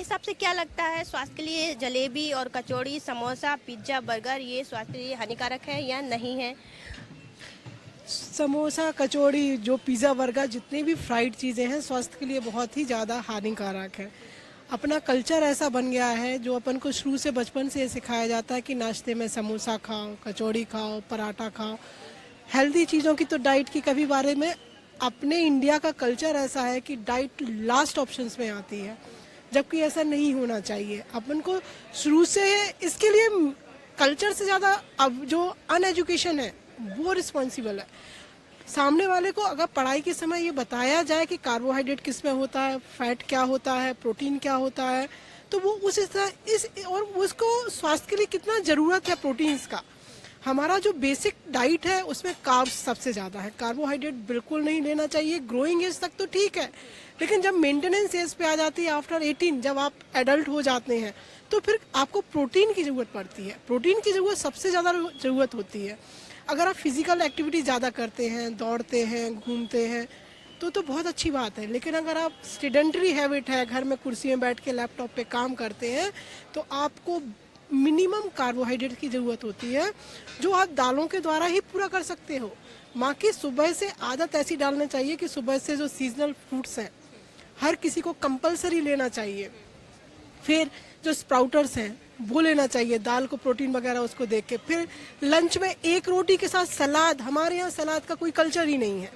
हिसाब से क्या लगता है स्वास्थ्य के लिए जलेबी और कचौड़ी, समोसा, पिज्ज़ा, बर्गर ये स्वास्थ्य के लिए हानिकारक है या नहीं है? समोसा, कचौड़ी, जो पिज़्ज़ा, बर्गर, जितनी भी फ्राइड चीज़ें हैं स्वास्थ्य के लिए बहुत ही ज़्यादा हानिकारक है। अपना कल्चर ऐसा बन गया है जो अपन को शुरू से बचपन से ये सिखाया जाता है कि नाश्ते में समोसा खाओ, कचौड़ी खाओ, पराठा खाओ। हेल्दी चीज़ों की तो डाइट की कभी बारे में अपने इंडिया का कल्चर ऐसा है कि डाइट लास्ट ऑप्शंस में आती है, जबकि ऐसा नहीं होना चाहिए। अपन को शुरू से इसके लिए कल्चर से ज़्यादा अब जो अनएजुकेशन है वो रिस्पॉन्सिबल है। सामने वाले को अगर पढ़ाई के समय ये बताया जाए कि कार्बोहाइड्रेट किस में होता है, फैट क्या होता है, प्रोटीन क्या होता है, तो वो उस तरह इस और उसको स्वास्थ्य के लिए कितना ज़रूरत है प्रोटीन्स का। हमारा जो बेसिक डाइट है उसमें कार्ब्स सबसे ज़्यादा है, कार्बोहाइड्रेट बिल्कुल नहीं लेना चाहिए। ग्रोइंग एज तक तो ठीक है, लेकिन जब मेंटेनेंस एज पे आ जाती है आफ्टर 18, जब आप एडल्ट हो जाते हैं, तो फिर आपको प्रोटीन की ज़रूरत पड़ती है। प्रोटीन की ज़रूरत सबसे ज़्यादा ज़रूरत होती है। अगर आप फिजिकल एक्टिविटी ज़्यादा करते हैं, दौड़ते हैं, घूमते हैं, तो बहुत अच्छी बात है। लेकिन अगर आप स्टूडेंटरी हैबिट है, घर में कुर्सी में बैठ के लैपटॉप पे काम करते हैं, तो आपको मिनिमम कार्बोहाइड्रेट की ज़रूरत होती है, जो आप दालों के द्वारा ही पूरा कर सकते हो। माँ की सुबह से आदत ऐसी डालना चाहिए कि सुबह से जो सीजनल फ्रूट्स हैं हर किसी को कंपलसरी लेना चाहिए। फिर जो स्प्राउटर्स हैं वो लेना चाहिए, दाल को प्रोटीन वगैरह उसको देख के। फिर लंच में एक रोटी के साथ सलाद। हमारे यहाँ सलाद का कोई कल्चर ही नहीं है,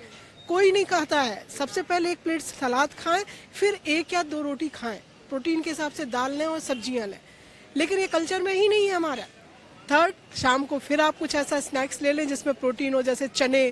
कोई नहीं कहता है। सबसे पहले एक प्लेट सलाद खाएं, फिर एक या दो रोटी खाएं, प्रोटीन के हिसाब से दाल लें और सब्जियां लें। लेकिन ये कल्चर में ही नहीं है हमारा। थर्ड, शाम को फिर आप कुछ ऐसा स्नैक्स ले लें जिसमें प्रोटीन हो, जैसे चने,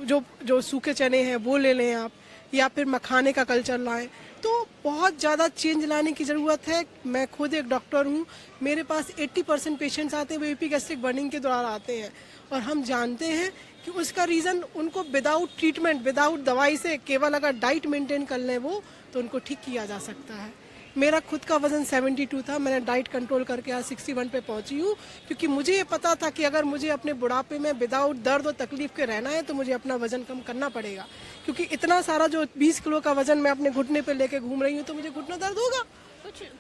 जो जो सूखे चने हैं वो ले लें आप, या फिर मखाने का कल्चर लाएं। तो बहुत ज़्यादा चेंज लाने की ज़रूरत है। मैं खुद एक डॉक्टर हूँ, मेरे पास 80% पेशेंट्स आते हैं वो एपिक एसिड बर्निंग के द्वारा आते हैं, और हम जानते हैं कि उसका रीज़न उनको विदाउट ट्रीटमेंट, विदाउट दवाई से, केवल अगर डाइट मेंटेन कर लें वो, तो उनको ठीक किया जा सकता है। मेरा खुद का वज़न 72 था, मैंने डाइट कंट्रोल करके आज 61 पे पहुंची हूँ, क्योंकि मुझे ये पता था कि अगर मुझे अपने बुढ़ापे में विदाउट दर्द और तकलीफ के रहना है तो मुझे अपना वज़न कम करना पड़ेगा। क्योंकि इतना सारा जो 20 किलो का वज़न मैं अपने घुटने पे लेके घूम रही हूँ, तो मुझे घुटना दर्द होगा।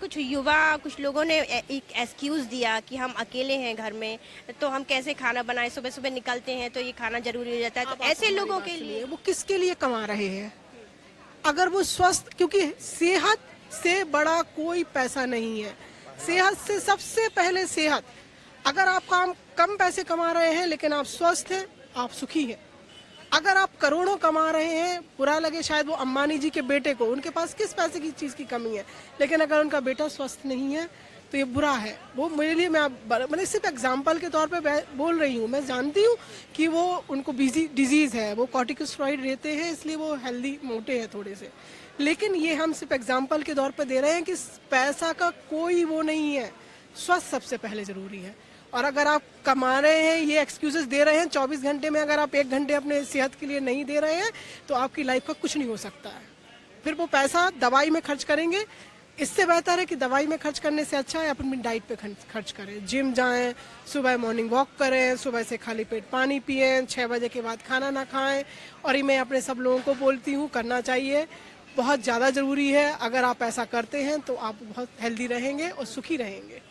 कुछ युवा, कुछ लोगों ने एक एक्सक्यूज़ दिया कि हम अकेले हैं घर में, तो हम कैसे खाना बनाएं, सुबह सुबह निकलते हैं तो ये खाना जरूरी हो जाता है। तो ऐसे लोगों के लिए वो किसके लिए कमा रहे हैं? अगर वो स्वस्थ, क्योंकि सेहत से बड़ा कोई पैसा नहीं है। सेहत से सबसे पहले सेहत। अगर आप कम पैसे कमा रहे हैं लेकिन आप स्वस्थ हैं, आप सुखी हैं। अगर आप करोड़ों कमा रहे हैं, बुरा लगे शायद वो अंबानी जी के बेटे को, उनके पास किस पैसे की चीज़ की कमी है, लेकिन अगर उनका बेटा स्वस्थ नहीं है तो ये बुरा है। वो मेरे लिए, मैं सिर्फ एग्जांपल के तौर पे बोल रही हूँ। मैं जानती हूँ कि वो उनको डिजीज़ है, वो कॉर्टिकोस्टेरॉइड लेते हैं, इसलिए वो हेल्दी मोटे हैं थोड़े से। लेकिन ये हम सिर्फ एग्जांपल के तौर पे दे रहे हैं कि पैसा का कोई वो नहीं है, स्वस्थ सबसे पहले ज़रूरी है। और अगर आप कमा रहे हैं, ये एक्सक्यूजेस दे रहे हैं 24 घंटे में, अगर आप 1 घंटे अपने सेहत के लिए नहीं दे रहे हैं, तो आपकी लाइफ का कुछ नहीं हो सकता है। फिर वो पैसा दवाई में खर्च करेंगे। इससे बेहतर है कि दवाई में खर्च करने से अच्छा है अपनी डाइट पे खर्च करें। जिम जाएं, सुबह मॉर्निंग वॉक करें, सुबह से खाली पेट पानी पिएं, 6 बजे के बाद खाना ना खाएं। और ये मैं अपने सब लोगों को बोलती हूँ, करना चाहिए, बहुत ज़्यादा ज़रूरी है। अगर आप ऐसा करते हैं तो आप बहुत हेल्दी रहेंगे और सुखी रहेंगे।